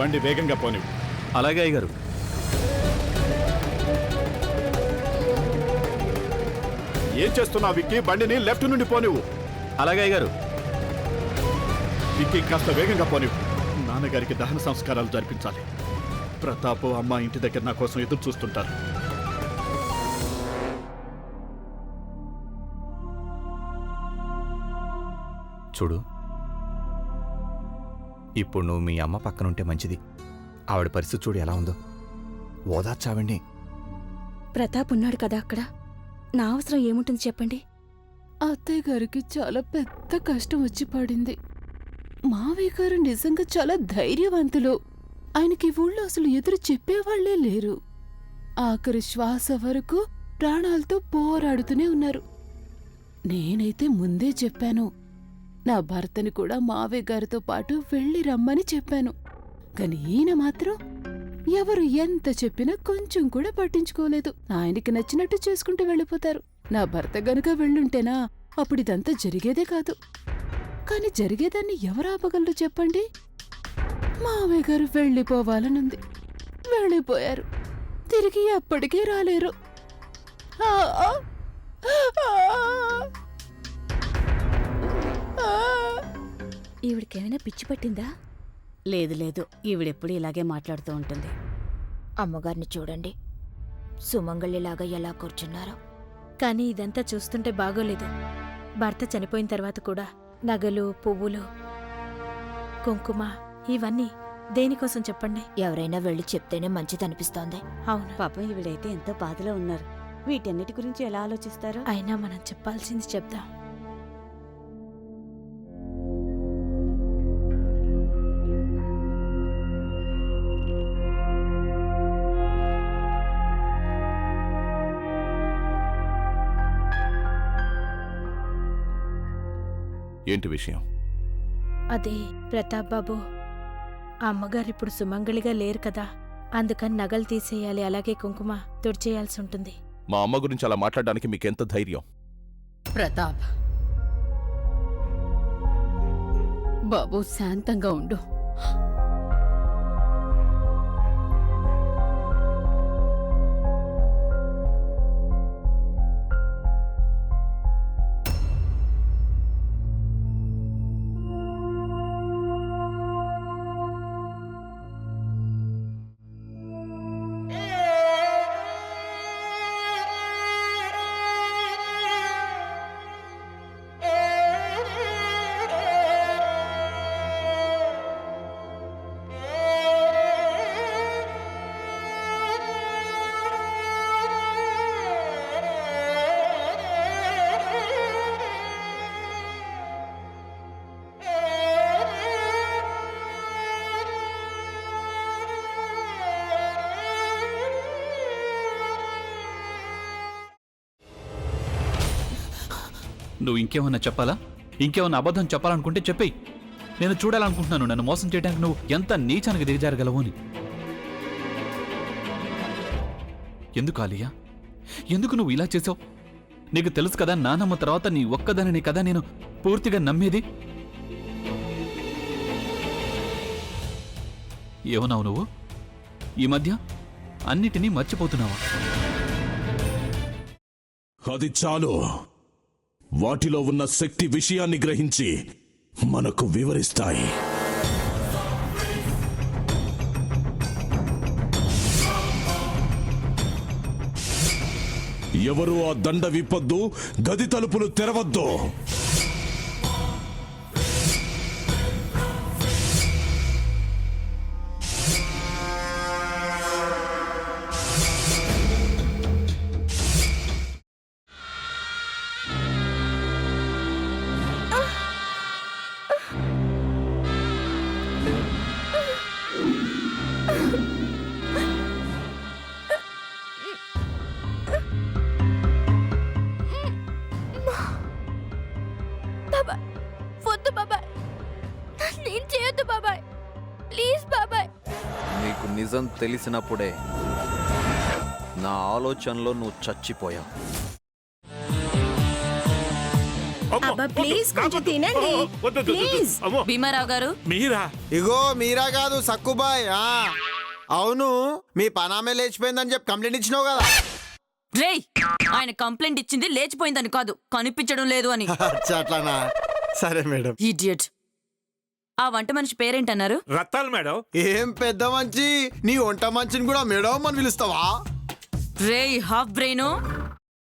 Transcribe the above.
బండి వేగంగా పోనివ్వు. అలాగే అయ్యగారు. ఏం చేస్తున్నావు విక్కీ? బండిని లెఫ్ట్ నుండి పోనివ్వు. అలాగే అయ్యగారు. విక్కీ కాస్త వేగంగా పోనివ్వు. నాన్నగారికి దహన సంస్కారాలు జరిపించాలి. ప్రతాప్ అమ్మ ఇంటి దగ్గర నా కోసం ఎదురు చూస్తుంటారు. చూడు, ఇప్పుడు నువ్వు మీ అమ్మ పక్కనుంటే మంచిది. ఆవిడ పరిస్థితి చూడు ఎలా ఉందో. ఓదార్చావండి. ప్రతాప్ ఉన్నాడు కదా అక్కడ. నా అవసరం ఏముంటుంది చెప్పండి? అత్తయ్య గారికి చాలా పెద్ద కష్టం వచ్చి పడింది. మావయ్య గారు నిజంగా చాలా ధైర్యవంతులు. ఆయనకి ఊళ్ళో అసలు ఎదురు చెప్పేవాళ్లే లేరు. ఆఖరి శ్వాస వరకు ప్రాణాలతో పోరాడుతూనే ఉన్నారు. నేనైతే ముందే చెప్పాను, నా భర్తని కూడా మావయ్య గారితో పాటు వెళ్ళి రమ్మని చెప్పాను. కాని ఈయన మాత్రం ఎవరు ఎంత చెప్పినా కొంచెం కూడా పట్టించుకోలేదు. ఆయనకి నచ్చినట్టు చేసుకుంటూ వెళ్ళిపోతారు. నా భర్త గనుక వెళ్ళుంటేనా అప్పుడిదంతా జరిగేదే కాదు. కాని జరిగేదాన్ని ఎవరు ఆపగలరు చెప్పండి? మావయ్య గారు వెళ్ళిపోవాలనుంది. వెళ్ళిపోయారు. తిరిగి అప్పటికీ రాలేరు. ఈవిడికేమైనా పిచ్చి పట్టిందా? లేదు లేదు, ఈవిడెప్పుడు ఇలాగే మాట్లాడుతూ ఉంటుంది. అమ్మగారిని చూడండి, సుమంగళిలాగా ఎలా కూర్చున్నారో. కానీ ఇదంతా చూస్తుంటే బాగోలేదు. భర్త చనిపోయిన తర్వాత కూడా నగలు, పువ్వులు, కుంకుమ ఇవన్నీ దేనికోసం చెప్పండి? ఎవరైనా వెళ్ళి చెప్తేనే మంచిదనిపిస్తోంది. అవును, పాపం ఈవిడైతే ఎంతో బాధలో ఉన్నారు. వీటన్నిటి గురించి ఎలా ఆలోచిస్తారో. అయినా మనం చెప్పాల్సింది చెప్దాం. ఏంటి విషయం? అది ప్రతాప్ బాబు, ఆ అమ్మగారు ఇప్పుడు సుమంగళిగా లేరు కదా, అందుకని నగలు తీసేయాలి, అలాగే కుంకుమ తుడిచేయాల్సి ఉంటుంది. మా అమ్మ గురించి అలా మాట్లాడడానికి మీకెంత ధైర్యం? ప్రతాప్ బాబు, శాంతంగా ఉండు. నువ్వు ఇంకేమన్నా చెప్పాలా? ఇంకేమన్నా అబద్ధం చెప్పాలనుకుంటే చెప్పేయి. నేను చూడాలనుకుంటున్నాను నన్ను మోసం చేయడానికి నువ్వు ఎంత నీచానికి దిగజారగలవు అని. ఎందుకు ఆలియా, ఎందుకు నువ్వు ఇలా చేసావు? నీకు తెలుసు కదా, నానమ్మ తర్వాత నీ ఒక్కదానిని కదా నేను పూర్తిగా నమ్మేది. ఏమన్నావు నువ్వు? ఈ మధ్య అన్నిటినీ మర్చిపోతున్నావా? అది చాలు. వాటిలో ఉన్న శక్తి విషయాన్ని గ్రహించి మనకు వివరిస్తాయి. ఎవరు ఆ దండ విప్పొద్దు, గది తలుపులు తెరవద్దు. నీకు నిజం తెలిసినప్పుడే నా ఆలోచనలో నువ్వు చచ్చిపోయావు. అబ్బా ప్లీజ్ కొంచెం తినండి ప్లీజ్. భీమారావు గారు మీరా? ఇగో మీరా కాదు సక్కుబాయ్. అవును, మీ పనామే లేచిపోయిందని చెప్పి కంప్లైంట్ ఇచ్చినావు కదా. రేయ్, ఆయన కంప్లైంట్ ఇచ్చింది లేచిపోయిందని కాదు, కనిపించడం లేదు అని. అచ్చా, అట్లానా? సరే మేడం. ఇడియట్. ఆ వంట మనిషి పేరేంటన్నారు? రత్తాలు మేడం. ఏం పెద్ద మంచి, నీ వంట మంచిని కూడా మేడం అని పిలుస్తావా? రేయ్ హాఫ్ బ్రెయిన్,